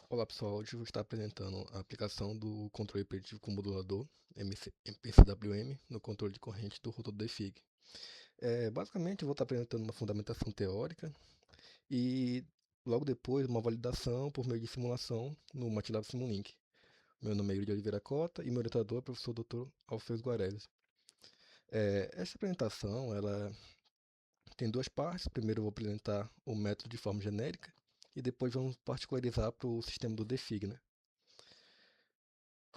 Olá pessoal, hoje eu vou estar apresentando a aplicação do controle preditivo com modulador MPCWM no controle de corrente do rotor do DFIG. Basicamente eu vou estar apresentando uma fundamentação teórica e logo depois uma validação por meio de simulação no MATLAB Simulink. Meu nome é Yuri de Oliveira Cota e meu orientador é o professor Dr. Alfredo Guarelli. Essa apresentação ela tem duas partes. Primeiro eu vou apresentar o método de forma genérica e depois vamos particularizar para o sistema do DFIG, né?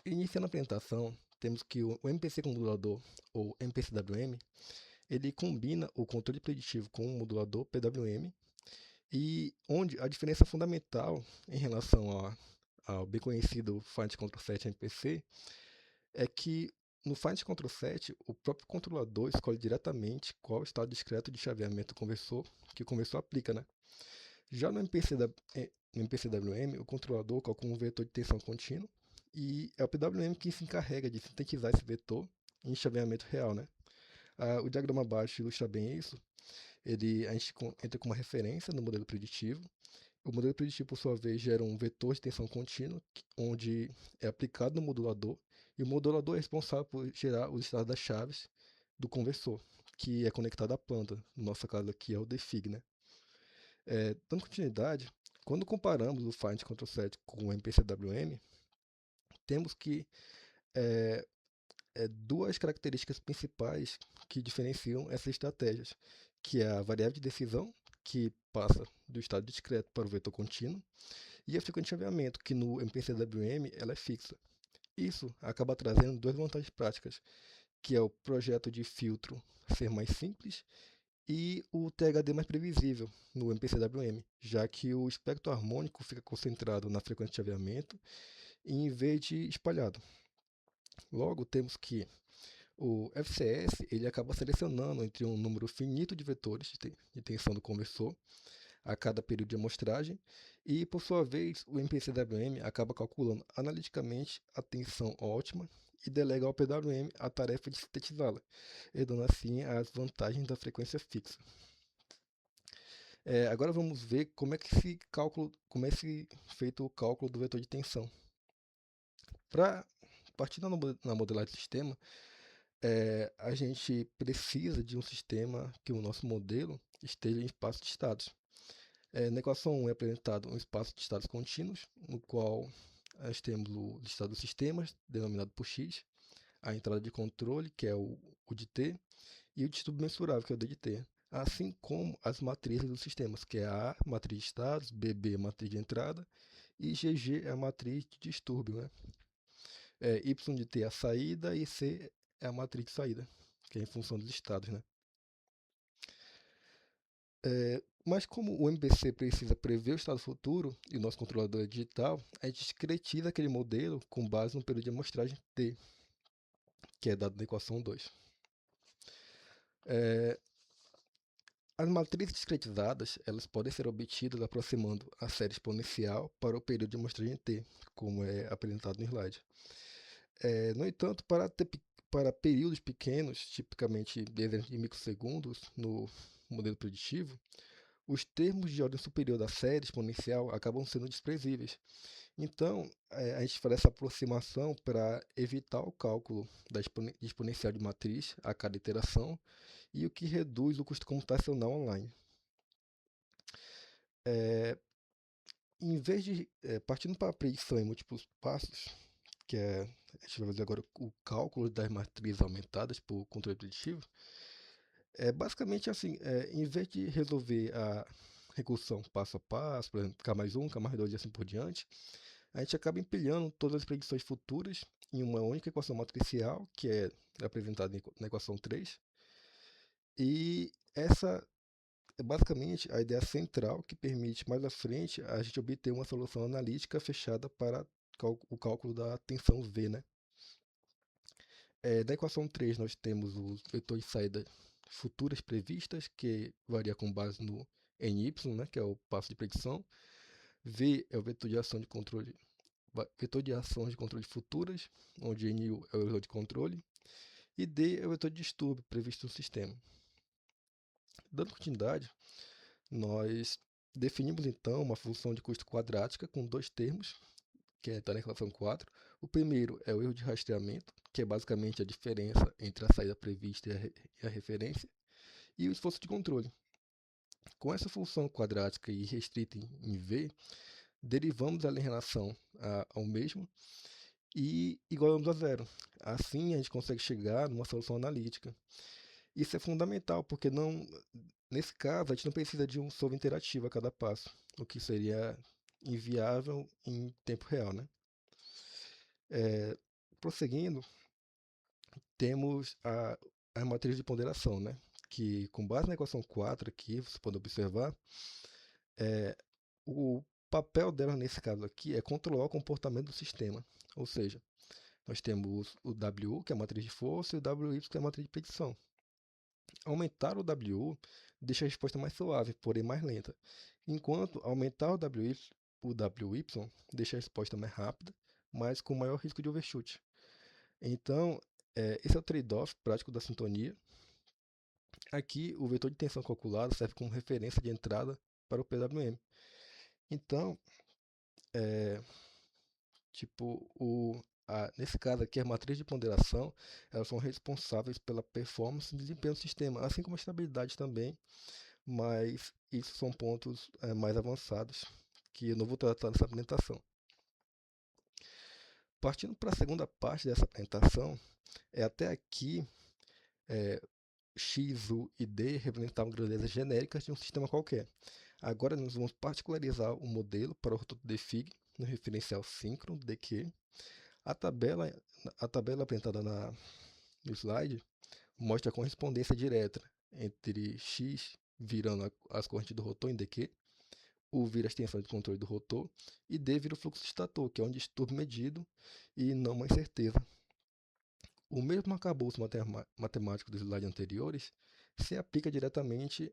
Iniciando a apresentação, temos que o MPC modulador, ou MPCWM, ele combina o controle preditivo com o modulador PWM, e onde a diferença fundamental em relação ao bem conhecido Find Control Set MPC é que no Find Control Set, o próprio controlador escolhe diretamente qual estado discreto de chaveamento que o conversor aplica, né? Já no MPCWM, o controlador calcula um vetor de tensão contínuo e é o PWM que se encarrega de sintetizar esse vetor em chaveamento real, né? O diagrama abaixo ilustra bem isso. A gente entra com uma referência no modelo preditivo. O modelo preditivo, por sua vez, gera um vetor de tensão contínua, onde é aplicado no modulador, e o modulador é responsável por gerar os estados das chaves do conversor, que é conectado à planta. No nosso caso aqui é o DFIG, né? Dando continuidade, quando comparamos o Find Control Set com o MPCWM, temos que é, duas características principais que diferenciam essas estratégias, que é a variável de decisão, que passa do estado discreto para o vetor contínuo, e a frequência de chaveamento, que no MPCWM ela é fixa. Isso acaba trazendo duas vantagens práticas, que é o projeto de filtro ser mais simples e o THD mais previsível no MPCWM, já que o espectro harmônico fica concentrado na frequência de chaveamento em vez de espalhado. Logo, temos que o FCS ele acaba selecionando entre um número finito de vetores de tensão do conversor a cada período de amostragem e, por sua vez, o MPCWM acaba calculando analiticamente a tensão ótima e delega ao PWM a tarefa de sintetizá-la, e dando assim as vantagens da frequência fixa. Agora vamos ver como é feito o cálculo do vetor de tensão. Para partir na modelagem do sistema, a gente precisa de um sistema que o nosso modelo esteja em espaço de estados. Na equação 1 é apresentado um espaço de estados contínuos, no qual nós temos o estado dos sistemas, denominado por x, a entrada de controle, que é o de t, e o distúrbio mensurável, que é o D de t, assim como as matrizes dos sistemas, que é a matriz de estados, BB, matriz de entrada, e GG é a matriz de distúrbio, né? Y de t é a saída e C é a matriz de saída, que é em função dos estados, né? Mas como o MPC precisa prever o estado futuro e o nosso controlador é digital, a gente discretiza aquele modelo com base no período de amostragem t, que é dado na equação 2. As matrizes discretizadas elas podem ser obtidas aproximando a série exponencial para o período de amostragem t, como é apresentado no slide. No entanto, para períodos pequenos, tipicamente de microsegundos, no modelo preditivo, os termos de ordem superior da série exponencial acabam sendo desprezíveis. Então, a gente faz essa aproximação para evitar o cálculo da exponencial de matriz a cada iteração e o que reduz o custo computacional online. Partindo para a predição em múltiplos passos, a gente vai fazer agora o cálculo das matrizes aumentadas por controle preditivo, basicamente assim, em vez de resolver a recursão passo a passo, por exemplo, K mais 1, K mais 2 e assim por diante, a gente acaba empilhando todas as predições futuras em uma única equação matricial, que é apresentada na equação 3, e essa é basicamente a ideia central que permite mais à frente a gente obter uma solução analítica fechada para o cálculo da tensão V, né? Da equação 3 nós temos os vetores de saída futuras previstas, que varia com base no NY, né, que é o passo de predição. V é o vetor de ação de controle, vetor de ações de controle futuras, onde NU é o vetor de controle, e D é o vetor de distúrbio previsto no sistema. Dando continuidade, nós Definimos então uma função de custo quadrática com dois termos, que está na equação 4. O primeiro é o erro de rastreamento, que é basicamente a diferença entre a saída prevista e a referência, e o esforço de controle. Com essa função quadrática e restrita em V, derivamos ela em relação ao mesmo e igualamos a zero. Assim, a gente consegue chegar numa solução analítica. Isso é fundamental, porque nesse caso a gente não precisa de um solver interativo a cada passo, o que seria inviável em tempo real, né? Prosseguindo, temos a matriz de ponderação, né? Que com base na equação 4 aqui, você pode observar, o papel dela nesse caso aqui é controlar o comportamento do sistema. Ou seja, nós temos o W, que é a matriz de força, e o WY, que é a matriz de predição. Aumentar o W deixa a resposta mais suave, porém mais lenta, enquanto aumentar o WY deixa a resposta mais rápida, mas com maior risco de overshoot. Então, esse é o trade-off prático da sintonia. Aqui, o vetor de tensão calculado serve como referência de entrada para o PWM. Então, nesse caso aqui, a matriz de ponderação, elas são responsáveis pela performance e desempenho do sistema, assim como a estabilidade também, mas isso são pontos mais avançados que eu não vou tratar nessa apresentação. Partindo para a segunda parte dessa apresentação, até aqui, X, U e D representavam grandezas genéricas de um sistema qualquer. Agora nós vamos particularizar o modelo para o rotor de Fig no referencial síncrono dq. A tabela apresentada no slide mostra a correspondência direta entre X virando as correntes do rotor em dq, U vira a extensão de controle do rotor e D vira o fluxo de estator, que é um distúrbio medido e não uma incerteza. O mesmo arcabouço matemático dos slides anteriores se aplica diretamente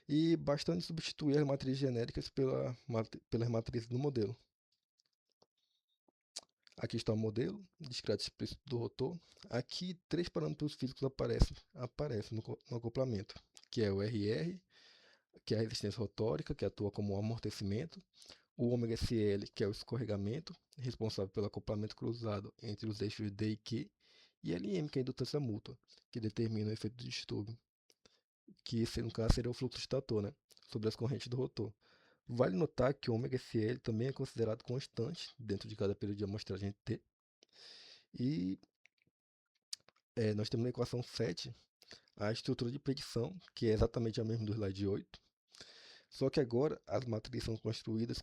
e bastante substituir as matrizes genéricas pelas matrizes do modelo. Aqui está o modelo, discreto explícito do rotor. Aqui, três parâmetros físicos aparecem no acoplamento, que é o RR, que é a resistência rotórica, que atua como um amortecimento, o ômega-SL, que é o escorregamento, responsável pelo acoplamento cruzado entre os eixos D e Q, e LM, que é a indutância mútua, que determina o efeito de distúrbio, que no caso seria o fluxo estator, né, sobre as correntes do rotor. Vale notar que o ômega-SL também é considerado constante dentro de cada período de amostragem T. E nós temos na equação 7 a estrutura de predição, que é exatamente a mesma do slide 8. Só que agora as matrizes são construídas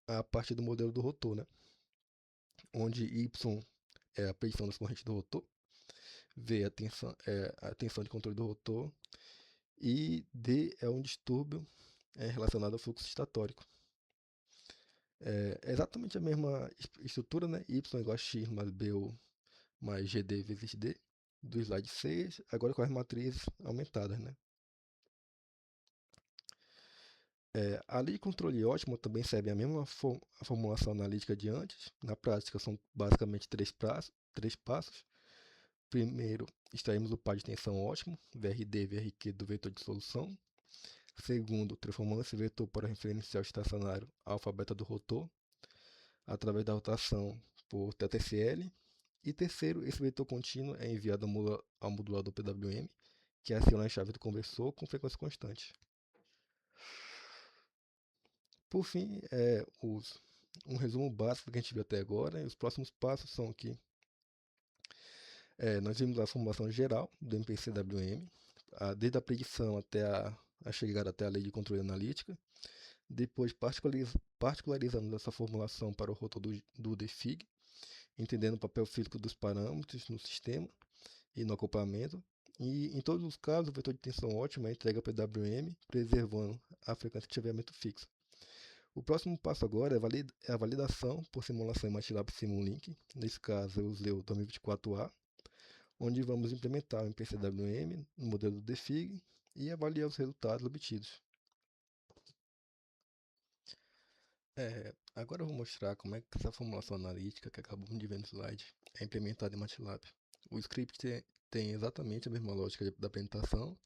a partir do modelo do rotor, né? Onde Y é a predição das correntes do rotor, V é a tensão de controle do rotor e D é um distúrbio relacionado ao fluxo estatórico. É exatamente a mesma estrutura, né? Y igual a X mais BU mais GD vezes D, do slide 6, agora com as matrizes aumentadas, né? A lei de controle ótimo também segue a mesma formulação analítica de antes. Na prática, são basicamente três passos. Primeiro, extraímos o par de tensão ótimo, VRD e VRQ do vetor de solução. Segundo, transformamos esse vetor para o referencial estacionário alfa-beta do rotor, através da rotação por TTCL. E terceiro, esse vetor contínuo é enviado ao modulador PWM, que aciona a chave do conversor com frequência constante. Por fim, um resumo básico que a gente viu até agora, e os próximos passos são aqui. Nós vimos a formulação geral do MPCWM, desde a predição até a chegada até a lei de controle analítica. Depois particularizamos essa formulação para o rotor do DFIG, entendendo o papel físico dos parâmetros no sistema e no acoplamento. E em todos os casos, o vetor de tensão ótima entrega PWM, preservando a frequência de chaveamento fixo. O próximo passo agora é a validação por simulação em MATLAB Simulink. Nesse caso, eu usei o 2024A, onde vamos implementar o MPCWM no modelo do DFIG e avaliar os resultados obtidos. Agora eu vou mostrar como é que essa formulação analítica que acabamos de ver no slide é implementada em MATLAB. O script tem exatamente a mesma lógica da apresentação.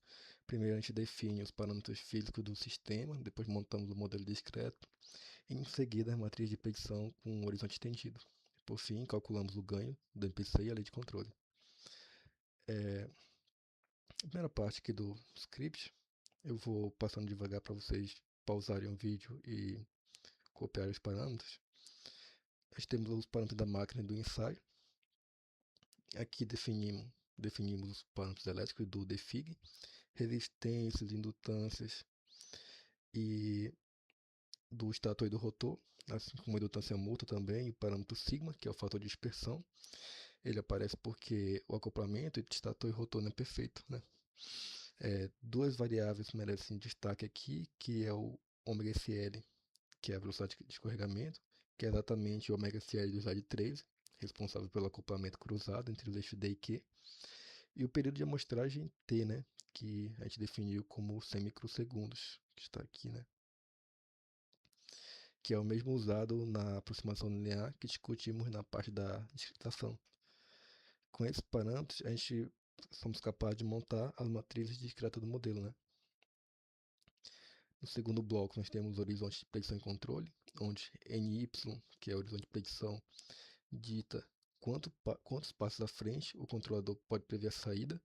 Primeiro a gente define os parâmetros físicos do sistema, depois montamos o modelo discreto, e em seguida a matriz de predição com o horizonte estendido. Por fim, calculamos o ganho do MPC e a lei de controle. A primeira parte aqui do script, eu vou passando devagar para vocês pausarem o vídeo e copiar os parâmetros. Nós temos os parâmetros da máquina e do ensaio. Aqui definimos os parâmetros elétricos do DFIG, resistências, indutâncias e do estator e do rotor, assim como a indutância mútua também, e o parâmetro sigma, que é o fator de dispersão. Ele aparece porque o acoplamento entre estator e rotor não é perfeito, né? Duas variáveis merecem destaque aqui, que é o ômega-SL, que é a velocidade de escorregamento, que é exatamente o ômega-SL do slide 13, responsável pelo acoplamento cruzado entre os eixos D e Q, e o período de amostragem T, né, que a gente definiu como 100 microsegundos, que está aqui, né, que é o mesmo usado na aproximação linear que discutimos na parte da discretação. Com esses parâmetros, a gente somos capazes de montar as matrizes discretas do modelo, né. No segundo bloco, nós temos o horizonte de predição e controle, onde NY, que é o horizonte de predição, dita quantos passos à frente o controlador pode prever a saída,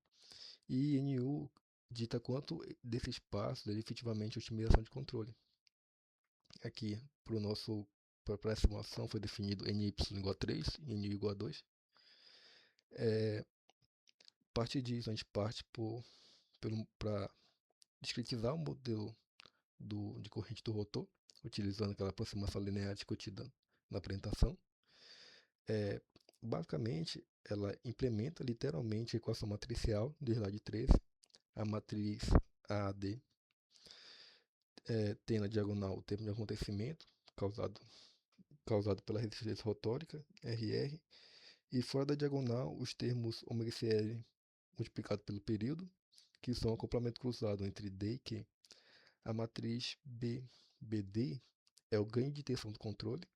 e NU dita quanto desses passos ele efetivamente otimização de controle. Aqui, para a simulação, foi definido NY igual a 3 e NU igual a 2. A partir disso, a gente parte para discretizar o modelo de corrente do rotor, utilizando aquela aproximação linear discutida na apresentação. Basicamente, ela implementa literalmente a equação matricial do slide 13, a matriz AD, tem na diagonal o tempo de acontecimento causado pela resistência rotórica, RR, e fora da diagonal os termos ômega-CL multiplicado pelo período, que são acoplamento cruzado entre D e Q. A matriz BD é o ganho de tensão do controle.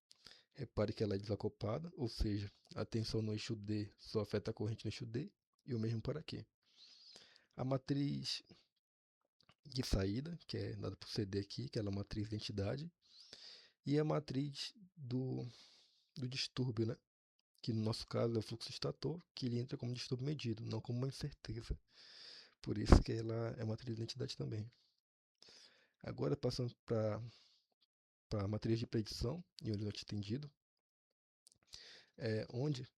Repare que ela é desacoplada, ou seja, a tensão no eixo D só afeta a corrente no eixo D, e o mesmo para Q. A matriz de saída, que é dada por CD aqui, que ela é uma matriz de identidade, e a matriz do distúrbio, né? Que no nosso caso é o fluxo estator, que ele entra como distúrbio medido, não como uma incerteza. Por isso que ela é matriz de identidade também. Agora passando para a matriz de predição em horizonte estendido, onde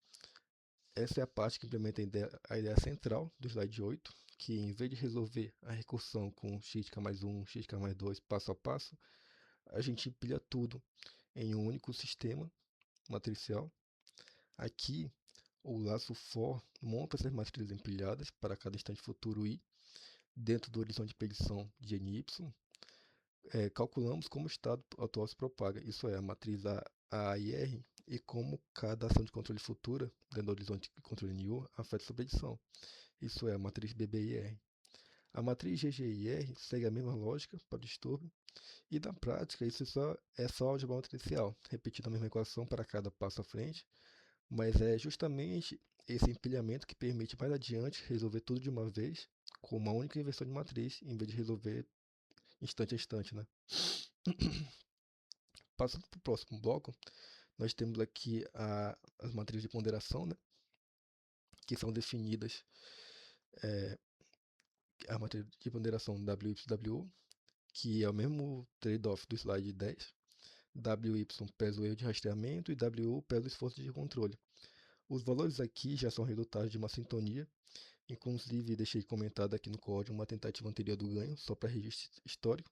essa é a parte que implementa a ideia central do slide 8, que em vez de resolver a recursão com xk+1, xk+2 passo a passo, a gente empilha tudo em um único sistema matricial. Aqui, o laço for monta essas matrizes empilhadas para cada instante futuro i, dentro do horizonte de predição de NY. Calculamos como o estado atual se propaga, isso é, a matriz A e R, e como cada ação de controle futura, dentro do horizonte de controle NU, afeta essa predição, isso é, a matriz BB e R. A matriz GG e R segue a mesma lógica para o distúrbio, e na prática isso é só álgebra matricial, repetindo a mesma equação para cada passo à frente, mas é justamente esse empilhamento que permite mais adiante resolver tudo de uma vez com uma única inversão de matriz, em vez de resolver instante a instante, né? Passando para o próximo bloco, nós temos aqui as matrizes de ponderação, né? Que são definidas, a matriz de ponderação WYWO, que é o mesmo trade-off do slide 10. WY pesa o erro de rastreamento e WU pesa o esforço de controle. Os valores aqui já são resultados de uma sintonia, inclusive deixei comentado aqui no código uma tentativa anterior do ganho, só para registro histórico.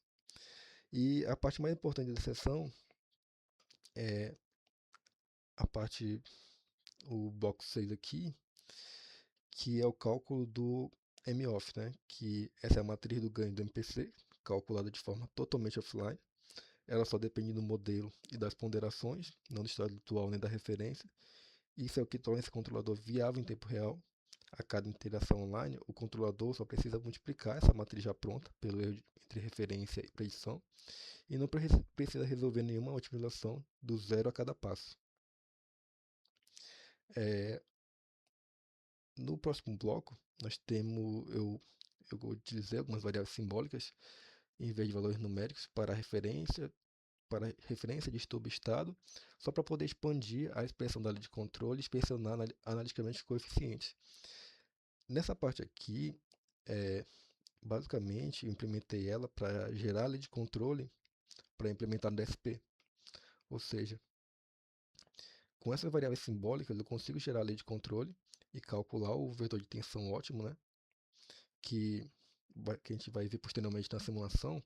E a parte mais importante da sessão é o bloco 6 aqui, que é o cálculo do MOF, né? Que essa é a matriz do ganho do MPC, calculada de forma totalmente offline. Ela só depende do modelo e das ponderações, não do estado atual nem da referência. Isso é o que torna esse controlador viável em tempo real. A cada interação online, o controlador só precisa multiplicar essa matriz já pronta pelo erro entre referência e predição e não precisa resolver nenhuma otimização do zero a cada passo. No próximo bloco, eu eu utilizei algumas variáveis simbólicas em vez de valores numéricos para referência de estado, só para poder expandir a expressão da lei de controle e inspecionar analiticamente os coeficientes. Nessa parte aqui, basicamente, eu implementei ela para gerar a lei de controle para implementar no DSP. Ou seja, com essas variáveis simbólicas, eu consigo gerar a lei de controle e calcular o vetor de tensão ótimo, né? Que a gente vai ver posteriormente na simulação,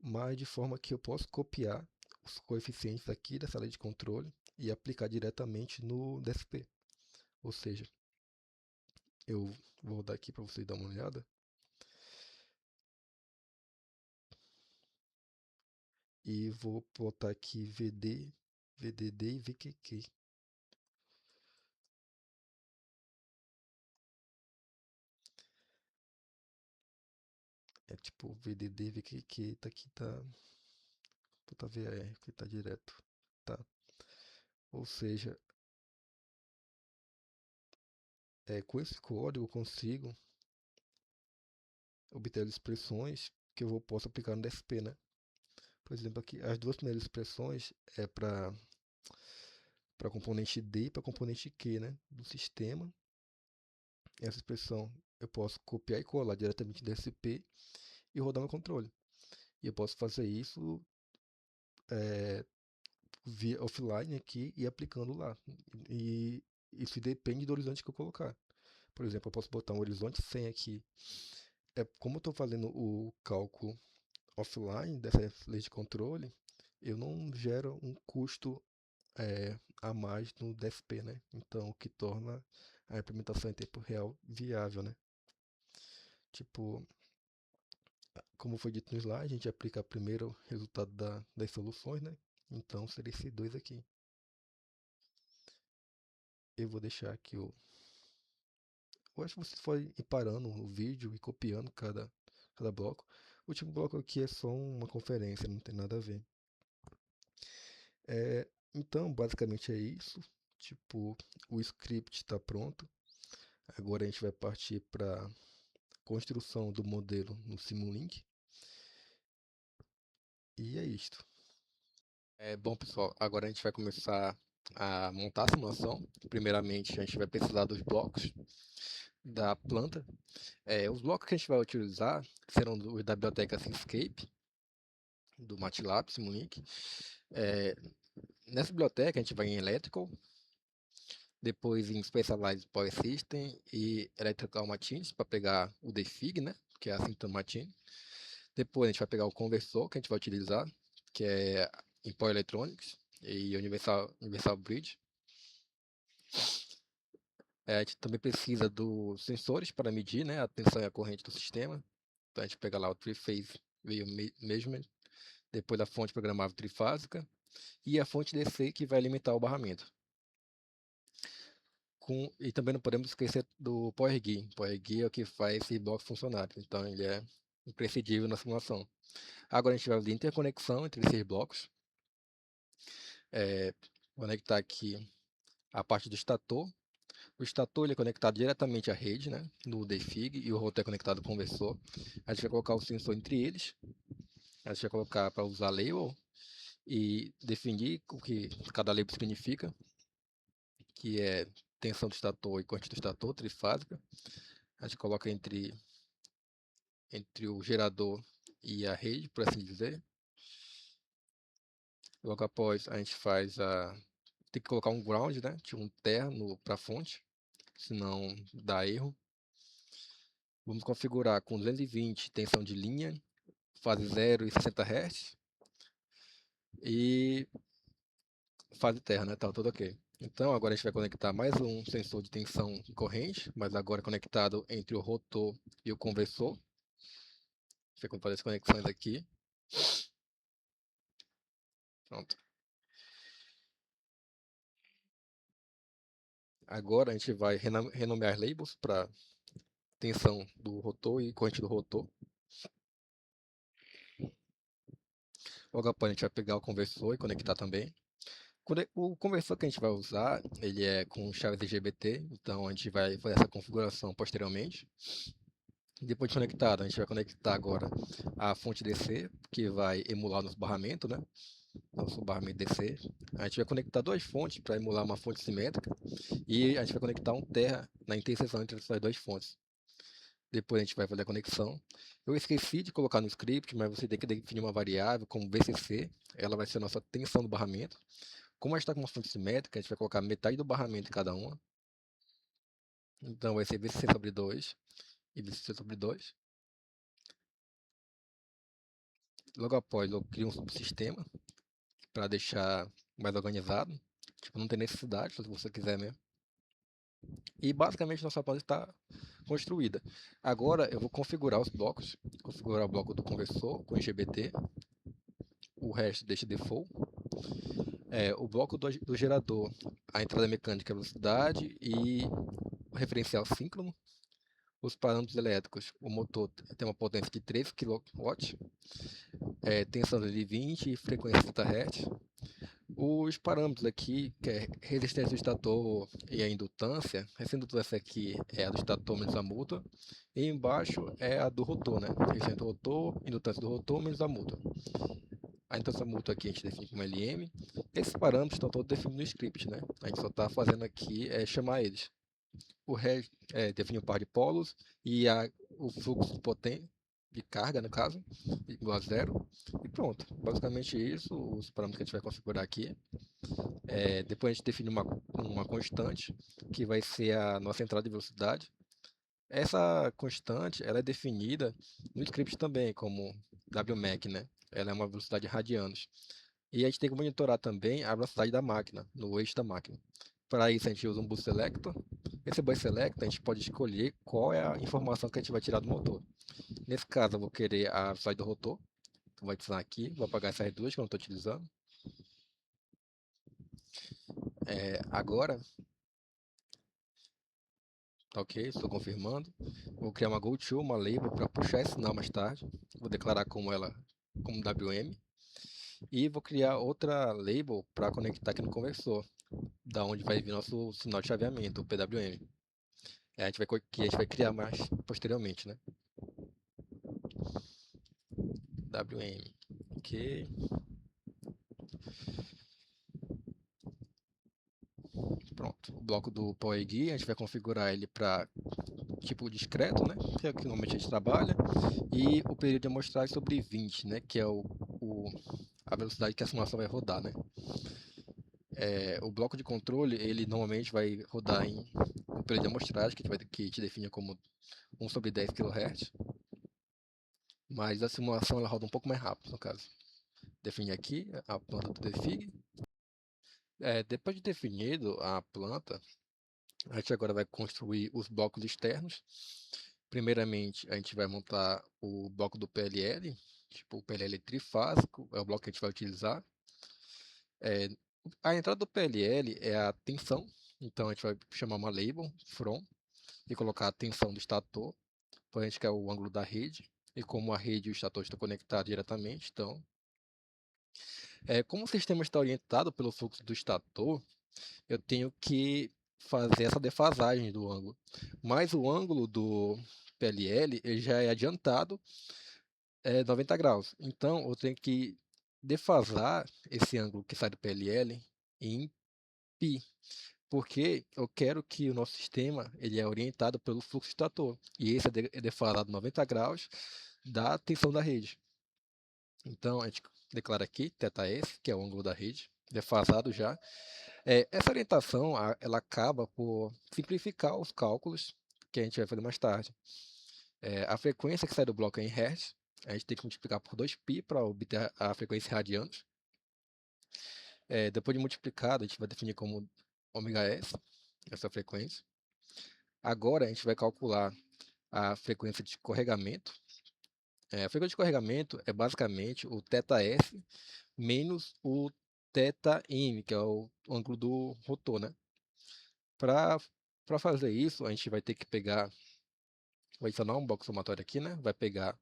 mas de forma que eu posso copiar os coeficientes aqui dessa lei de controle e aplicar diretamente no DSP. Ou seja, eu vou rodar aqui para vocês dar uma olhada. E vou botar aqui VD, VDD e VQQ. É tipo VDD, VQQ, tá aqui, tá VAR, que tá direto, tá? Ou seja, com esse código eu consigo obter as expressões que eu posso aplicar no DSP, né? Por exemplo, aqui as duas primeiras expressões é para componente D e para componente Q, né, do sistema. Essa expressão eu posso copiar e colar diretamente do DSP e rodar no controle. E eu posso fazer isso via offline aqui e aplicando lá. E isso depende do horizonte que eu colocar. Por exemplo, eu posso botar um horizonte 100 aqui. Como eu estou fazendo o cálculo offline dessa lei de controle, eu não gero um custo a mais no DSP, né? Então, o que torna a implementação em tempo real viável, né? Tipo, como foi dito no slide, a gente aplica primeiro o resultado das soluções, né? Então, seria esse dois aqui. Eu vou deixar aqui eu acho que você pode ir parando o vídeo e copiando cada bloco. O último bloco aqui é só uma conferência, não tem nada a ver. Então, basicamente é isso. Tipo, o script está pronto. Agora a gente vai partir para construção do modelo no Simulink. E é isto. Bom, pessoal, agora a gente vai começar a montar a simulação. Primeiramente, a gente vai precisar dos blocos da planta. Os blocos que a gente vai utilizar serão da biblioteca Simscape, do MATLAB Simulink. Nessa biblioteca, a gente vai em Electrical, depois em Specialized Power System e Electrical Machines, para pegar o DFIG, né, que é a Synthon Machine. Depois a gente vai pegar o conversor que a gente vai utilizar, que é em Power Electronics e Universal Bridge. A gente também precisa dos sensores para medir, né, a tensão e a corrente do sistema. Então a gente pega lá o Three-Phase Measurement, depois a fonte programável trifásica e a fonte DC que vai alimentar o barramento. E também não podemos esquecer do Power Guia. O Power Guia é o que faz esse bloco funcionar, então ele é imprescindível na simulação. Agora a gente vai fazer interconexão entre esses blocos. Conectar aqui a parte do estator. O estator ele é conectado diretamente à rede, né, no DFIG, e o rotor é conectado ao conversor. A gente vai colocar o sensor entre eles. A gente vai colocar para usar label e definir o que cada label significa, que é tensão do estator e corrente do estator, trifásica. A gente coloca entre o gerador e a rede, por assim dizer. Logo após, a gente tem que colocar um ground, né, tipo um terno para a fonte, senão dá erro. Vamos configurar com 220 tensão de linha, fase 0 e 60 Hz e fase terra, né? Tá tudo ok. Então agora a gente vai conectar mais um sensor de tensão e corrente, mas agora conectado entre o rotor e o conversor. Você vai fazer as conexões aqui. Pronto. Agora a gente vai renomear labels para tensão do rotor e corrente do rotor. Logo após a gente vai pegar o conversor e conectar também. O conversor que a gente vai usar, ele é com chaves IGBT, então a gente vai fazer essa configuração posteriormente. Depois de conectado, a gente vai conectar agora a fonte DC, que vai emular nosso barramento, né? Nosso barramento DC. A gente vai conectar duas fontes para emular uma fonte simétrica e a gente vai conectar um terra na interseção entre essas duas fontes. Depois a gente vai fazer a conexão. Eu esqueci de colocar no script, mas você tem que definir uma variável como VCC. Ela vai ser a nossa tensão do barramento. Como a gente está com uma fonte simétrica, a gente vai colocar metade do barramento em cada uma. Então vai ser VCC sobre 2 e VCC sobre 2. Logo após, eu crio um subsistema para deixar mais organizado. Tipo, não tem necessidade, se você quiser mesmo. E basicamente nossa planta está construída. Agora eu vou configurar os blocos. Configurar o bloco do conversor com IGBT. O resto deixa default. O bloco do gerador, a entrada mecânica, a velocidade e o referencial síncrono. Os parâmetros elétricos, o motor tem uma potência de 3 kW, tensão de 20 e frequência 30 Hz. Os parâmetros aqui, que é resistência do estator e a indutância, essa indutância aqui é a do estator menos a mútua, e embaixo é a do rotor, né? Resistência do rotor, indutância do rotor menos a mútua. A indutância mútua aqui a gente define como LM. Esses parâmetros estão todos definidos no script, né? A gente só está fazendo aqui chamar eles. O resto é definir o par de polos e o fluxo de potência, de carga, no caso, igual a zero. E pronto, basicamente isso, os parâmetros que a gente vai configurar aqui. Depois a gente define uma constante, que vai ser a nossa entrada de velocidade. Essa constante ela é definida no script também, como WMAC, né? Ela é uma velocidade em radianos. E a gente tem que monitorar também a velocidade da máquina, no eixo da máquina. Para isso a gente usa um bus selector. Esse bus selector a gente pode escolher qual é a informação que a gente vai tirar do motor. Nesse caso eu vou querer a velocidade do rotor. Então vou adicionar aqui, vou apagar essas duas que eu não estou utilizando. Agora, tá ok, estou confirmando. Vou criar uma GoTo, uma label para puxar esse sinal mais tarde. Vou declarar como ela como WM. E vou criar outra label para conectar aqui no conversor, da onde vai vir nosso sinal de chaveamento, o PWM. A gente vai criar mais posteriormente, né? WM. Ok. Pronto. O bloco do Power Guia, a gente vai configurar ele para tipo discreto, né? Que é o que normalmente a gente trabalha. E o período de amostragem sobre 20, né? Que é a velocidade que a simulação vai rodar, né? O bloco de controle, ele normalmente vai rodar em o período de amostragem, que te define como 1 sobre 10 kHz. Mas a simulação ela roda um pouco mais rápido, no caso. Define aqui a planta do defig. Depois de definido a planta, a gente agora vai construir os blocos externos. Primeiramente, a gente vai montar o bloco do PLL, tipo o PLL trifásico, é o bloco que a gente vai utilizar. A entrada do PLL é a tensão, então a gente vai chamar uma label, from, e colocar a tensão do estator, para a gente quer o ângulo da rede, e como a rede e o estator estão conectados diretamente, então... como o sistema está orientado pelo fluxo do estator, eu tenho que fazer essa defasagem do ângulo. Mas o ângulo do PLL ele já é adiantado 90 graus. Então, eu tenho que defasar esse ângulo que sai do PLL em π, porque eu quero que o nosso sistema ele é orientado pelo fluxo estator. E esse é defasado 90 graus da tensão da rede. Então, a gente declara aqui θs, que é o ângulo da rede, defasado já. Essa orientação ela acaba por simplificar os cálculos que a gente vai fazer mais tarde. A frequência que sai do bloco é em Hz, a gente tem que multiplicar por 2π para obter a frequência em radianos. Depois de multiplicado, a gente vai definir como ωs, essa frequência. Agora a gente vai calcular a frequência de escorregamento. A frequência de escorregamento é basicamente o θs menos o θm, que é o ângulo do rotor, né? Para fazer isso, a gente vai ter que vai adicionar um bloco somatório aqui, né? Vai pegar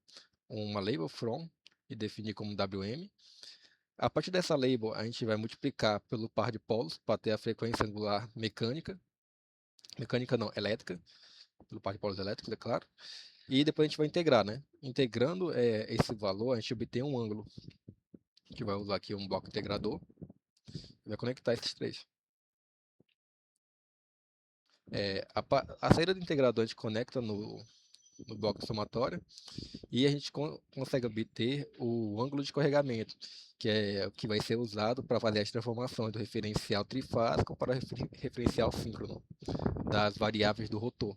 uma label from e definir como WM. A partir dessa label, a gente vai multiplicar pelo par de polos para ter a frequência angular mecânica. Mecânica não, elétrica. Pelo par de polos elétricos, é claro. E depois a gente vai integrar, né? Integrando esse valor, a gente obtém um ângulo. A gente vai usar aqui um bloco integrador e vai conectar esses três. A saída do integrador a gente conecta no bloco somatório e a gente consegue obter o ângulo de escorregamento, que é o que vai ser usado para fazer as transformações do referencial trifásico para o referencial síncrono das variáveis do rotor.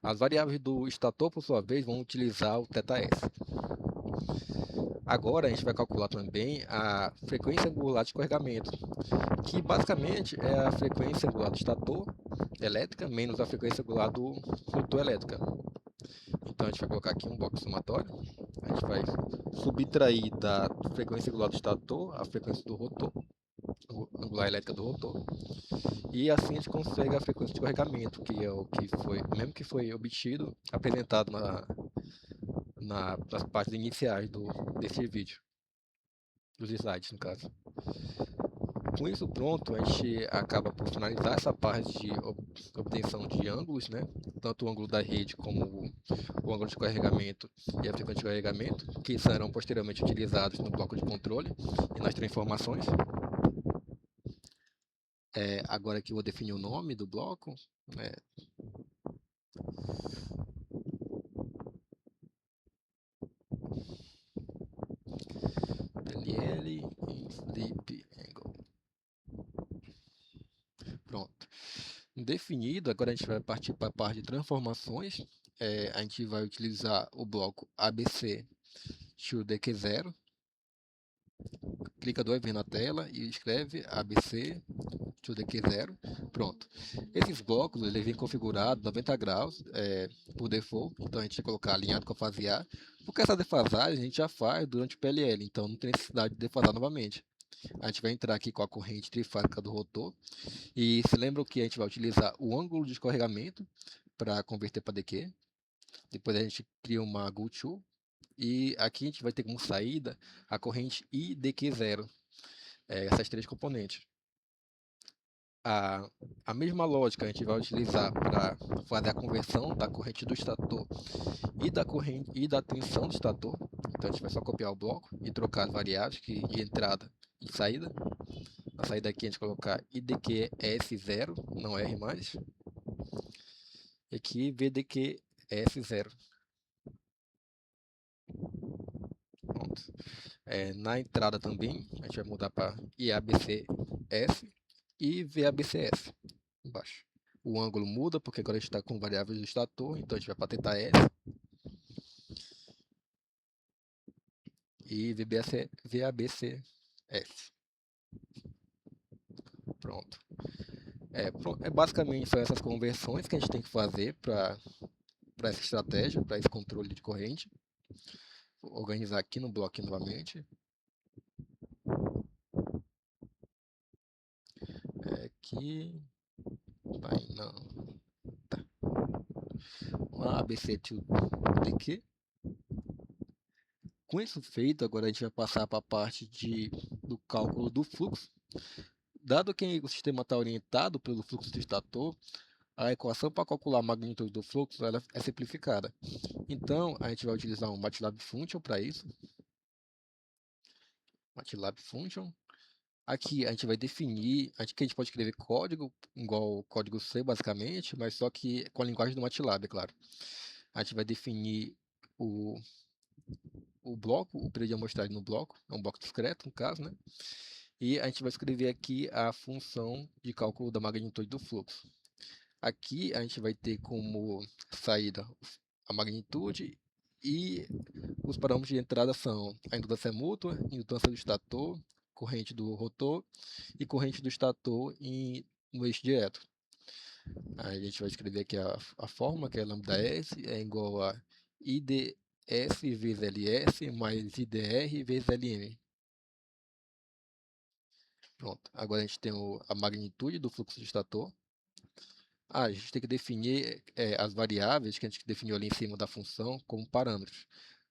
As variáveis do estator, por sua vez, vão utilizar o θs. Agora a gente vai calcular também a frequência angular de escorregamento, que basicamente é a frequência angular do estator elétrica menos a frequência angular do rotor elétrica. Então a gente vai colocar aqui um bloco somatório, a gente vai subtrair da frequência angular do estator a frequência do rotor, angular elétrica do rotor, e assim a gente consegue a frequência de escorregamento, que é o que foi, mesmo que foi obtido, apresentado nas partes iniciais desse vídeo, dos slides no caso. Com isso pronto, a gente acaba por finalizar essa parte de obtenção de ângulos, né? Tanto o ângulo da rede como o ângulo de carregamento e a frequência de carregamento, que serão posteriormente utilizados no bloco de controle e nas transformações. Agora que eu vou definir o nome do bloco, né? PLL em Flip Angle. Pronto. Definido, agora a gente vai partir para a parte de transformações. A gente vai utilizar o bloco ABC to DQ0. Clica duas vezes na tela e escreve ABC to DQ0. Pronto. Esses blocos eles vêm configurados 90 graus por default. Então a gente vai colocar alinhado com a fase A. Porque essa defasagem a gente já faz durante o PLL. Então não tem necessidade de defasar novamente. A gente vai entrar aqui com a corrente trifásica do rotor. E se lembra que a gente vai utilizar o ângulo de escorregamento para converter para DQ. Depois a gente cria uma GoTo. E aqui a gente vai ter como saída a corrente IDQ0. Essas três componentes. A mesma lógica a gente vai utilizar para fazer a conversão da corrente do estator e da tensão do estator. Então a gente vai só copiar o bloco e trocar as variáveis de entrada e saída. Na saída aqui a gente colocar IDQS0, não R mais. E aqui VDQS0. Pronto. Na entrada também a gente vai mudar para IABCS e VABCS embaixo. O ângulo muda porque agora a gente está com variáveis do estator, então a gente vai para θs e VABCS. Pronto. Basicamente são essas conversões que a gente tem que fazer para essa estratégia, para esse controle de corrente. Vou organizar aqui no bloco novamente. Aqui. Não. Tá. ABC to DQ. Com isso feito, agora a gente vai passar para a parte do cálculo do fluxo. Dado que o sistema está orientado pelo fluxo do estator, a equação para calcular a magnitude do fluxo ela é simplificada. Então, a gente vai utilizar um MATLAB Function para isso. MATLAB Function. Aqui a gente vai definir, aqui a gente pode escrever código, igual código C basicamente, mas só que com a linguagem do MATLAB, é claro. A gente vai definir o bloco, o período de amostragem no bloco, é um bloco discreto no caso, né? E a gente vai escrever aqui a função de cálculo da magnitude do fluxo. Aqui a gente vai ter como saída a magnitude e os parâmetros de entrada são a indutância mútua, indutância do estator, corrente do rotor e corrente do estator no eixo direto. Aí a gente vai escrever aqui a fórmula, que é lambda S, é igual a IDS vezes LS mais IDR vezes LM. Pronto, agora a gente tem a magnitude do fluxo do estator. A gente tem que definir as variáveis que a gente definiu ali em cima da função como parâmetros.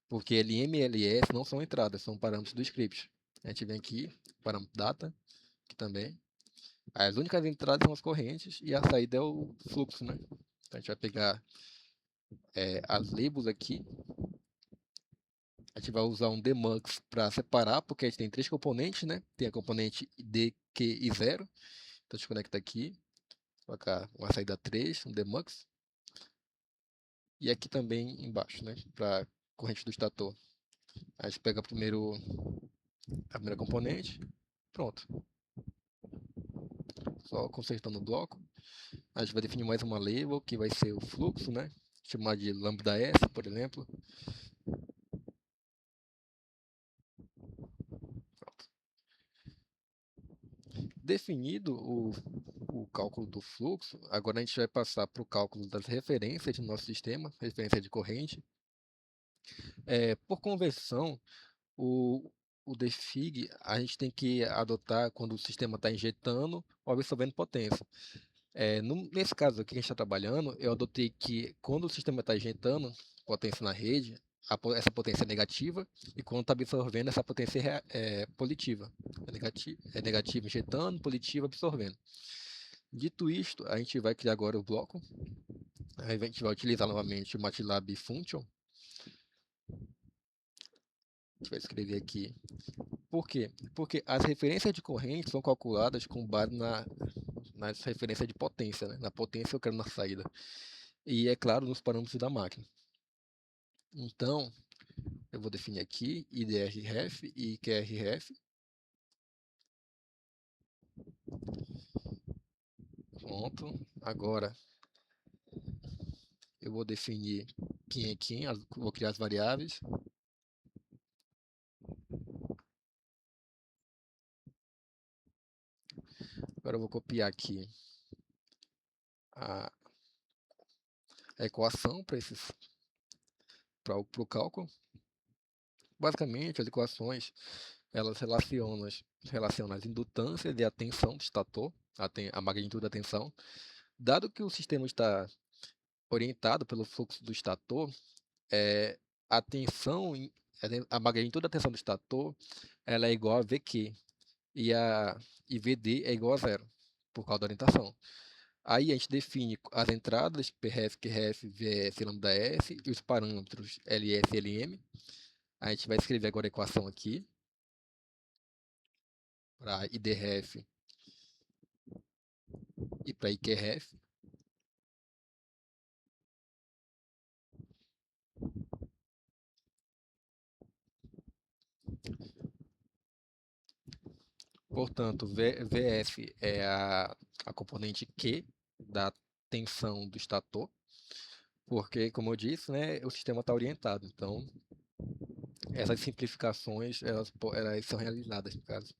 Porque LM e LS não são entradas, são parâmetros do script. A gente vem aqui, parâmetro data, aqui também. As únicas entradas são as correntes e a saída é o fluxo, né? Então a gente vai pegar as labels aqui. A gente vai usar um demux para separar, porque a gente tem 3 componentes, né? Tem a componente D, Q e 0. Então a gente conecta aqui, colocar uma saída 3, um demux. E aqui também embaixo, né? Para corrente do estator. A gente pega primeiro a primeira componente, pronto. Só consertando o bloco. A gente vai definir mais uma label, que vai ser o fluxo, né? Chamar de lambda S, por exemplo. Pronto. Definido o cálculo do fluxo, agora a gente vai passar para o cálculo das referências do nosso sistema, referência de corrente. Por conversão, o, o defig a gente tem que adotar quando o sistema está injetando ou absorvendo potência. Nesse caso aqui que a gente está trabalhando, eu adotei que quando o sistema está injetando potência na rede, essa potência é negativa, e quando está absorvendo, essa potência é positiva. É negativa injetando, positiva absorvendo. Dito isto, a gente vai criar agora o bloco. Aí a gente vai utilizar novamente o MATLAB Function. A gente vai escrever aqui. Por quê? Porque as referências de corrente são calculadas com base nas referências de potência, né? Na potência eu quero na saída. E, é claro, nos parâmetros da máquina. Então, eu vou definir aqui IDRREF e IQRREF. Pronto. Agora, eu vou definir quem é quem, vou criar as variáveis. Agora eu vou copiar aqui a equação para o cálculo. Basicamente, as equações elas relacionam as indutâncias e a tensão do estator, a magnitude da tensão. Dado que o sistema está orientado pelo fluxo do estator, a tensão, a magnitude da tensão do estator, ela é igual a VQ e VD é igual a zero, por causa da orientação. Aí a gente define as entradas Pref, QRF, VS, lambda S e os parâmetros LS e LM. A gente vai escrever agora a equação aqui para IDRF e para IQRF. Portanto, VF é a componente Q da tensão do estator, porque, como eu disse, né, o sistema está orientado. Então, essas simplificações elas são realizadas, no caso.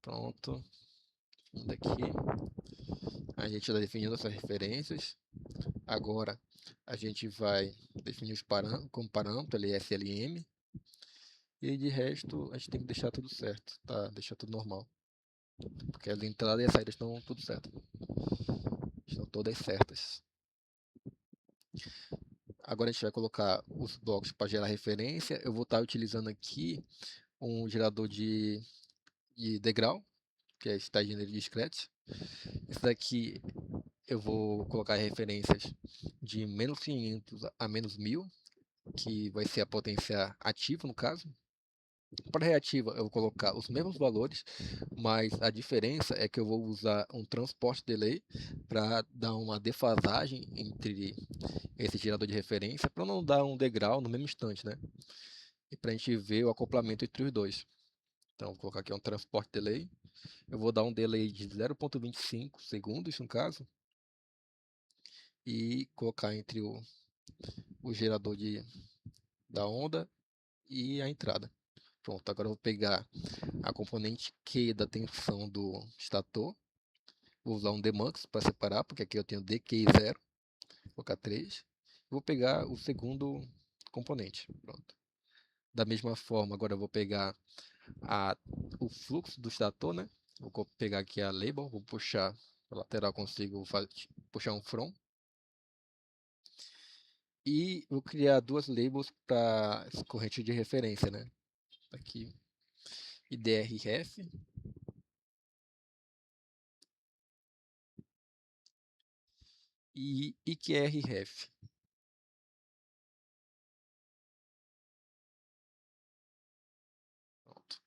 Pronto. Indo aqui. A gente está definindo essas referências. Agora, a gente vai definir os parâmetros, como parâmetro, LS, LM. E de resto, a gente tem que deixar tudo certo, tá? Deixar tudo normal. Porque as entradas e as saídas estão tudo certo. Estão todas certas. Agora a gente vai colocar os blocos para gerar referência. Eu vou estar utilizando aqui um gerador de degrau, que é esse gênero discreto. Esse daqui eu vou colocar referências de menos 500 a menos 1000, que vai ser a potência ativa no caso. Para reativa eu vou colocar os mesmos valores, mas a diferença é que eu vou usar um transporte delay para dar uma defasagem entre esse gerador de referência, para não dar um degrau no mesmo instante, né? E para a gente ver o acoplamento entre os dois. Então, vou colocar aqui um transporte delay. Eu vou dar um delay de 0,25 segundos, no caso, e colocar entre o gerador da onda e a entrada. Pronto, agora eu vou pegar a componente Q da tensão do estator. Vou usar um demux para separar, porque aqui eu tenho DQ0. Vou colocar 3. Vou pegar o segundo componente. Pronto. Da mesma forma, agora eu vou pegar o fluxo do estator, né? Vou pegar aqui a label, vou puxar a lateral, consigo puxar um from. E vou criar duas labels para corrente de referência, né? aqui, IDRF, e IQRF. Pronto.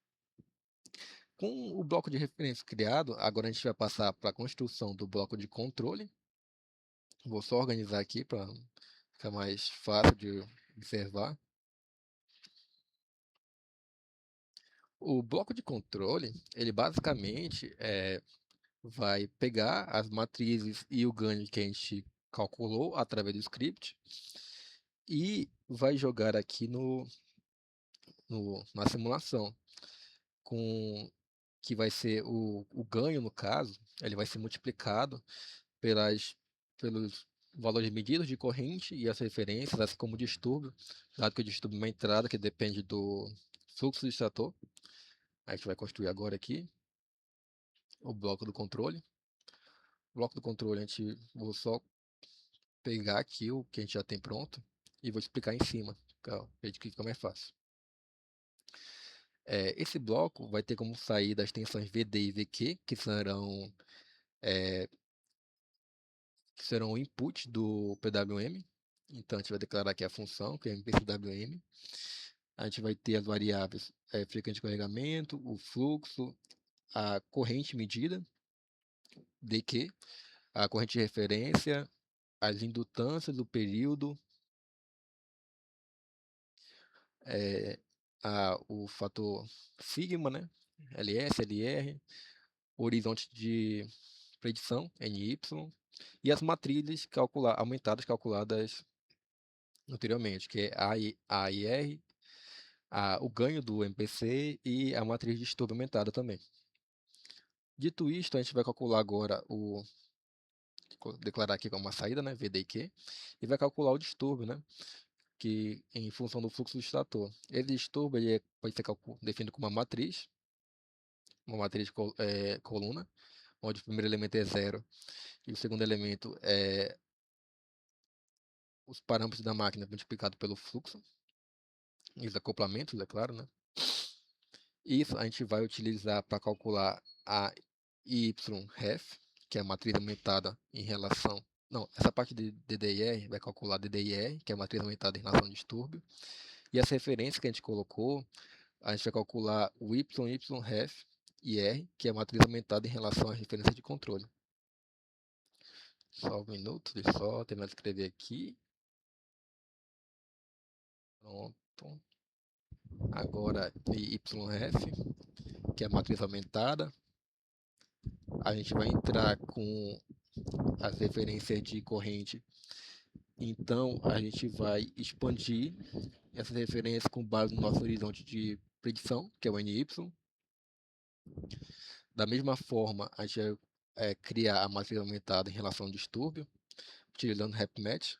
Com o bloco de referência criado, agora a gente vai passar para a construção do bloco de controle. Vou só organizar aqui para ficar mais fácil de observar. O bloco de controle, ele basicamente vai pegar as matrizes e o ganho que a gente calculou através do script e vai jogar aqui na simulação, com que vai ser o ganho, no caso, ele vai ser multiplicado pelos valores medidos de corrente e as referências, assim como o distúrbio, dado que o distúrbio é uma entrada que depende do fluxo do extrator. A gente vai construir agora aqui o bloco do controle. O bloco do controle, vou só pegar aqui o que a gente já tem pronto e vou explicar em cima, para ver que fica mais fácil. Esse bloco vai ter como saída as tensões VD e VQ, que serão o input do PWM. Então, a gente vai declarar aqui a função, que é MPWM. A gente vai ter as variáveis frequência de carregamento, o fluxo, a corrente medida, DQ, a corrente de referência, as indutâncias, o período, o fator sigma, né? LS, LR, o horizonte de predição, NY, e as matrizes aumentadas calculadas anteriormente, que é A e R, o ganho do MPC e a matriz de distúrbio aumentada também. Dito isto, a gente vai calcular agora declarar aqui como uma saída, né, VD e Q, e vai calcular o distúrbio, né, que em função do fluxo do extrator. Esse distúrbio pode ser definido como uma matriz coluna, onde o primeiro elemento é zero e o segundo elemento é os parâmetros da máquina multiplicado pelo fluxo, e os acoplamentos, é claro, né? Isso a gente vai utilizar para calcular a YREF, que é a matriz aumentada em relação... Não, essa parte de DDIR vai calcular DDIR, que é a matriz aumentada em relação ao distúrbio. E essa referência que a gente colocou, a gente vai calcular o YREF e R, que é a matriz aumentada em relação à referência de controle. Só um minuto, deixa eu só terminar de escrever aqui. Pronto. Agora, YREF, que é a matriz aumentada. A gente vai entrar com as referências de corrente. Então, a gente vai expandir essas referências com base no nosso horizonte de predição, que é o NY. Da mesma forma, a gente vai criar a matriz aumentada em relação ao distúrbio, utilizando RapMatch.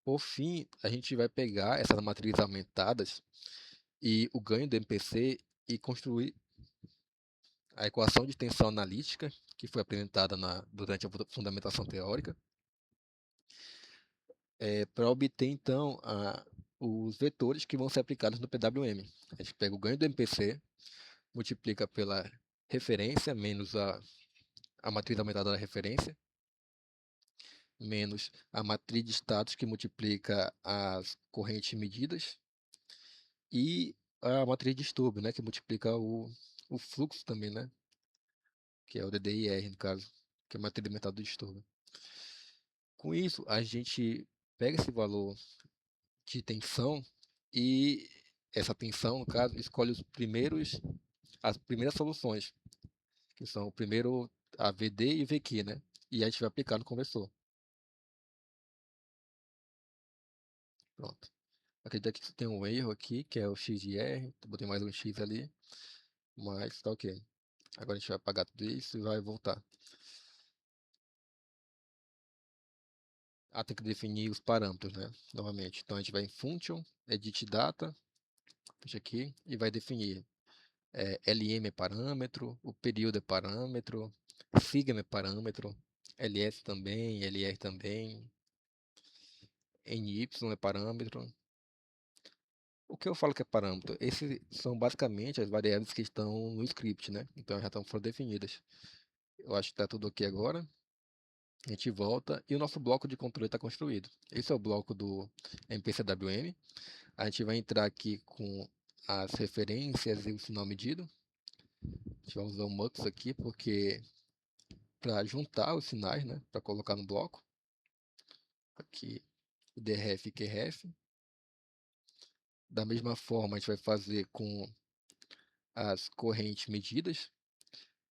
Por fim, a gente vai pegar essas matrizes aumentadas e o ganho do MPC e construir a equação de tensão analítica, que foi apresentada durante a fundamentação teórica, para obter, então, os vetores que vão ser aplicados no PWM. A gente pega o ganho do MPC, multiplica pela referência, menos a matriz aumentada da referência, menos a matriz de status, que multiplica as correntes medidas, e a matriz de distúrbio, né, que multiplica o fluxo também, né, que é o DDIR, no caso, que é a matriz aumentada do distúrbio. Com isso, a gente pega esse valor de tensão e essa tensão, no caso, escolhe as primeiras soluções, que são o primeiro a VD e VQ, né? E a gente vai aplicar no conversor. Pronto. Acredito que tem um erro aqui, que é o X de R. Botei mais um X ali, mas tá ok. Agora a gente vai apagar tudo isso e vai voltar. Tem que definir os parâmetros, né? Novamente. Então a gente vai em Function, Edit Data, fecha aqui, e vai definir LM é parâmetro, o período é parâmetro, sigma é parâmetro, LS também, LR também. NY é parâmetro. O que eu falo que é parâmetro? Esses são basicamente as variáveis que estão no script, né? Então já estão foram definidas. Eu acho que está tudo aqui agora. A gente volta e o nosso bloco de controle está construído. Esse é o bloco do MPCWM. A gente vai entrar aqui com as referências e o sinal medido. A gente vai usar o mux aqui porque para juntar os sinais, né, para colocar no bloco. Aqui dref e qref. Da mesma forma, a gente vai fazer com as correntes medidas.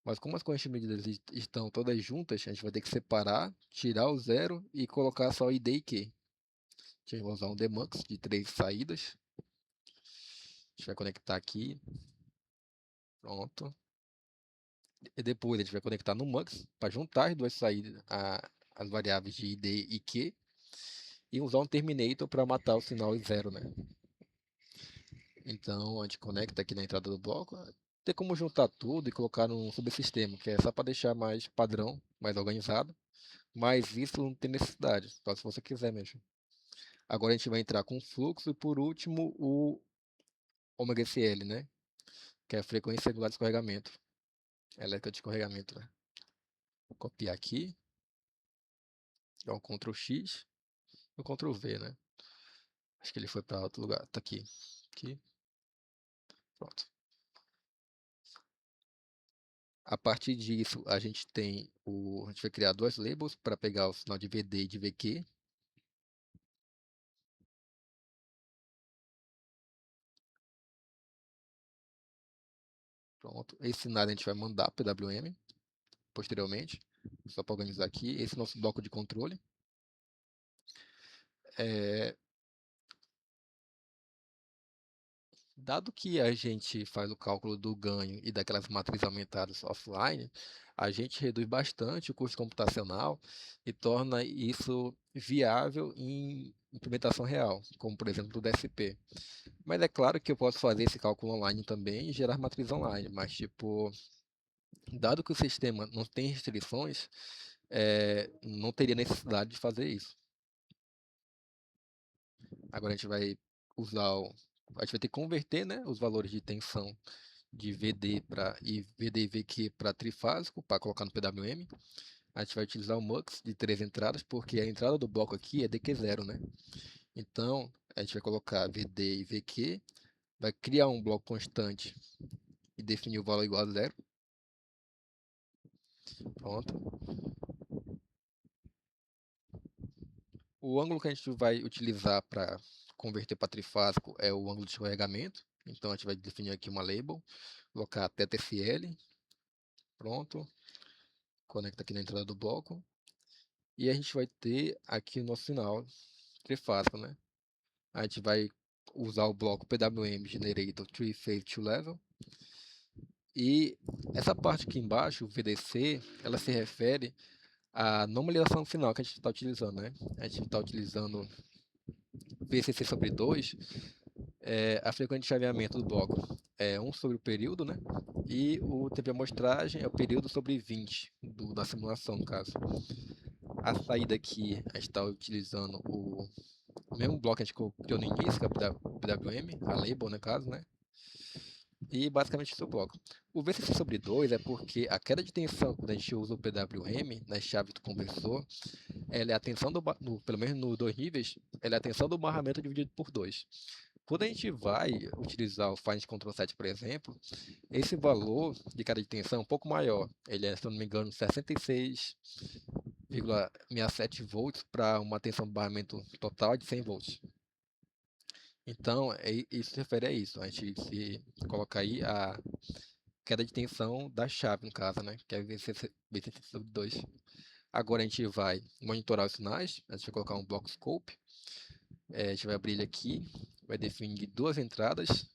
Mas como as correntes medidas estão todas juntas, a gente vai ter que separar, tirar o zero e colocar só ID e Q. A gente vai usar um demux de 3 saídas. A gente vai conectar aqui. Pronto. E depois a gente vai conectar no mux para juntar as duas saídas, as variáveis de ID e Q. E usar um terminator para matar o sinal zero, né? Então a gente conecta aqui na entrada do bloco. Tem como juntar tudo e colocar num subsistema, que é só para deixar mais padrão, mais organizado. Mas isso não tem necessidade, só se você quiser mesmo. Agora a gente vai entrar com fluxo e por último o ômega-SL, né? Que é a frequência regular de escorregamento. Elétrica de escorregamento, né? Vou copiar aqui. Dá um Ctrl X e um Ctrl V, né? Acho que ele foi para outro lugar. Tá aqui. Aqui. Pronto. A partir disso, a gente vai criar dois labels para pegar o sinal de VD e de VQ. Pronto. Esse sinal a gente vai mandar para o PWM posteriormente. Só para organizar aqui. Esse é o nosso bloco de controle. Dado que a gente faz o cálculo do ganho e daquelas matrizes aumentadas offline, a gente reduz bastante o custo computacional e torna isso viável em implementação real, como por exemplo do DSP. Mas é claro que eu posso fazer esse cálculo online também e gerar matriz online, mas tipo, dado que o sistema não tem restrições, não teria necessidade de fazer isso. Agora a gente vai a gente vai ter que converter, né, os valores de tensão de VD e VD e VQ para trifásico, para colocar no PWM. A gente vai utilizar o MUX de 3 entradas, porque a entrada do bloco aqui é DQ0, né? Então, a gente vai colocar VD e VQ, vai criar um bloco constante e definir o valor igual a zero. Pronto. O ângulo que a gente vai utilizar para converter para trifásico é o ângulo de escorregamento. Então, a gente vai definir aqui uma label, colocar θFL. Pronto. Conecta aqui na entrada do bloco. E a gente vai ter aqui o nosso sinal trifásico, né? A gente vai usar o bloco PWM Generator Three Phase Two Level. E essa parte aqui embaixo, o VDC, ela se refere à normalização final que a gente está utilizando, né? A gente está utilizando VCC sobre 2, a frequência de chaveamento do bloco é 1 sobre o período, né? E o tempo de amostragem é o período sobre 20 da simulação, no caso. A saída aqui, a gente está utilizando o mesmo bloco que a gente criou no início, que é o PWM, a label, no caso, né? E basicamente esse é o bloco. O VCC sobre 2 é porque a queda de tensão, quando a gente usa o PWM nas chaves do conversor, ela é a tensão pelo menos nos dois níveis, ela é a tensão do barramento dividido por 2. Quando a gente vai utilizar o Find Control Set, por exemplo, esse valor de queda de tensão é um pouco maior. Ele é, se não me engano, 66,67 volts para uma tensão do barramento total de 100 volts. Então, isso se refere a isso. A gente se coloca aí a queda de tensão da chave, no caso, né? Que é VCC sobre 2. Agora a gente vai monitorar os sinais. A gente vai colocar um bloco scope. A gente vai abrir ele aqui. Vai definir duas entradas.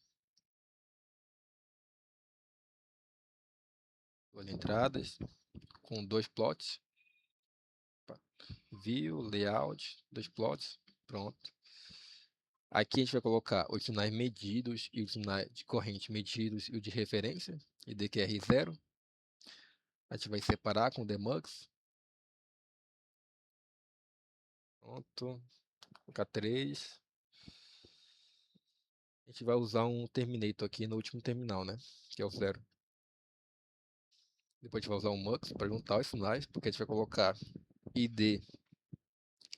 Duas entradas com dois plots. View, layout, dois plots. Pronto. Aqui a gente vai colocar os sinais medidos e os sinais de corrente medidos e o de referência, IDQR0. A gente vai separar com o demux. Pronto. K3. A gente vai usar um terminator aqui no último terminal, né? Que é o 0. Depois a gente vai usar um mux para juntar os sinais, porque a gente vai colocar ID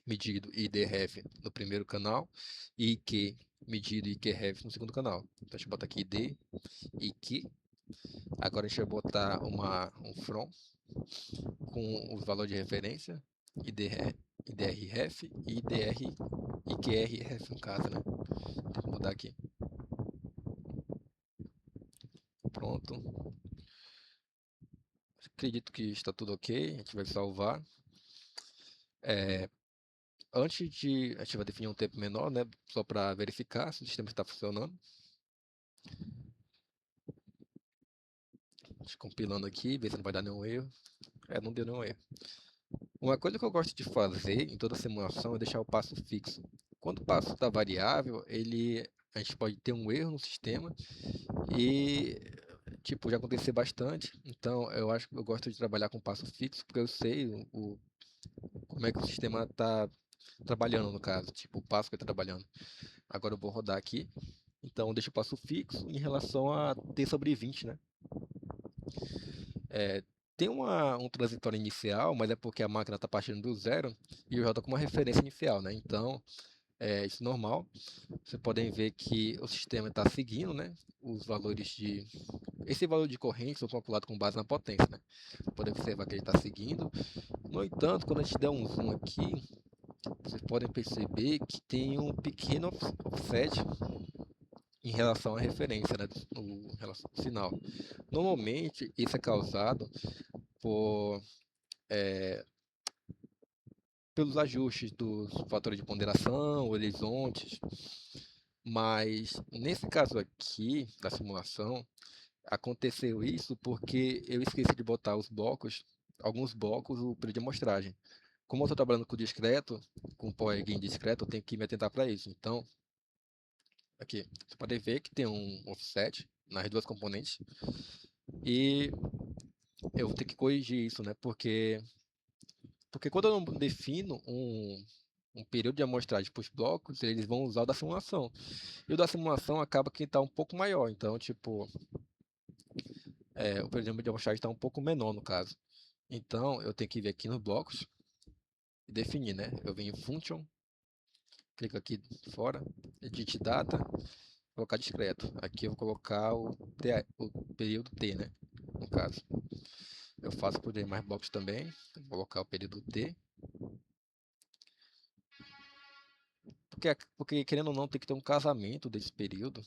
medido e IDRef no primeiro canal e IQ medido e IQRef no segundo canal. Então a gente bota aqui ID, IQ. Agora a gente vai botar um from com os valores de referência, IDRref e IQRref no caso, né? Tem que mudar aqui. Pronto. Acredito que está tudo ok. A gente vai salvar. Antes de... A gente vai definir um tempo menor, né? Só para verificar se o sistema está funcionando. Compilando aqui, ver se não vai dar nenhum erro. Não deu nenhum erro. Uma coisa que eu gosto de fazer em toda simulação é deixar o passo fixo. Quando o passo está variável, a gente pode ter um erro no sistema e tipo, já aconteceu bastante. Então eu gosto de trabalhar com passo fixo porque eu sei como é que o sistema está trabalhando no caso, tipo o passo que está trabalhando. Agora eu vou rodar aqui. Então eu deixo o passo fixo em relação a t sobre 20, né? Tem um transitório inicial, mas é porque a máquina está partindo do zero e eu rodo com uma referência inicial, né? Então, isso é normal. Vocês podem ver que o sistema está seguindo, né? Os valores de... Esse valor de corrente são calculados com base na potência, né? Podem observar que ele está seguindo. No entanto, quando a gente der um zoom aqui, vocês podem perceber que tem um pequeno offset em relação à referência, né? Em relação ao sinal. Normalmente, isso é causado por, pelos ajustes dos fatores de ponderação, horizontes, mas nesse caso aqui da simulação, aconteceu isso porque eu esqueci de botar alguns blocos, o período de amostragem. Como eu estou trabalhando com discreto, com power gain discreto, eu tenho que me atentar para isso. Então, aqui, você pode ver que tem um offset nas duas componentes e eu vou ter que corrigir isso, né? Porque quando eu não defino um período de amostragem para os blocos, eles vão usar o da simulação. E o da simulação acaba que está um pouco maior. Então, tipo, o período de amostragem está um pouco menor no caso. Então, eu tenho que vir aqui nos blocos e definir, né? Eu venho em Function, clico aqui fora, Edit Data, colocar discreto. Aqui eu vou colocar o período T, né? No caso. Eu faço por demais blocos também. Vou colocar o período T. Porque querendo ou não, tem que ter um casamento desse período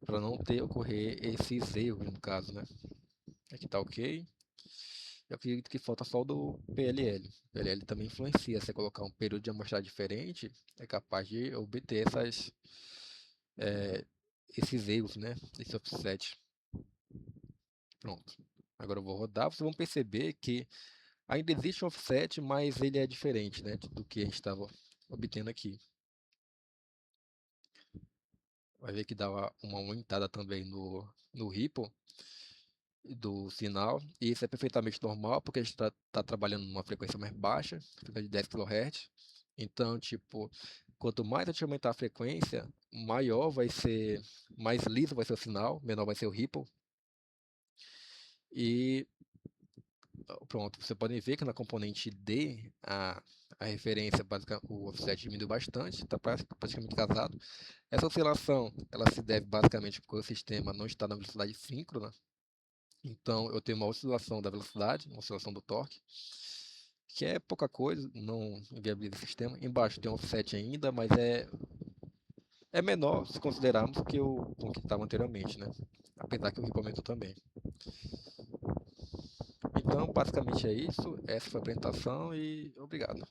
para não ocorrer esses erros, no caso, né? Aqui está ok. Eu acredito que falta só o do PLL. O PLL também influencia. Se você colocar um período de amostragem diferente, é capaz de obter esses erros, né? Esse offset. Pronto. Agora eu vou rodar. Vocês vão perceber que ainda existe um offset, mas ele é diferente, né? Do que a gente estava obtendo aqui. Vai ver que dá uma aumentada também no ripple do sinal. E isso é perfeitamente normal, porque a gente está trabalhando numa frequência mais baixa, frequência de 10 kHz. Então, tipo, quanto mais a gente aumentar a frequência, mais liso vai ser o sinal, menor vai ser o ripple. E pronto, você pode ver que na componente D, a referência básica, o offset diminuiu bastante, está praticamente casado. Essa oscilação, ela se deve basicamente porque o sistema não está na velocidade síncrona. Então, eu tenho uma oscilação da velocidade, uma oscilação do torque, que é pouca coisa, não inviabiliza o sistema. Embaixo tem um offset ainda, mas é menor se considerarmos que o que estava anteriormente, né? Apesar que o ripple aumentou também. Então, basicamente é isso. Essa foi a apresentação e obrigado.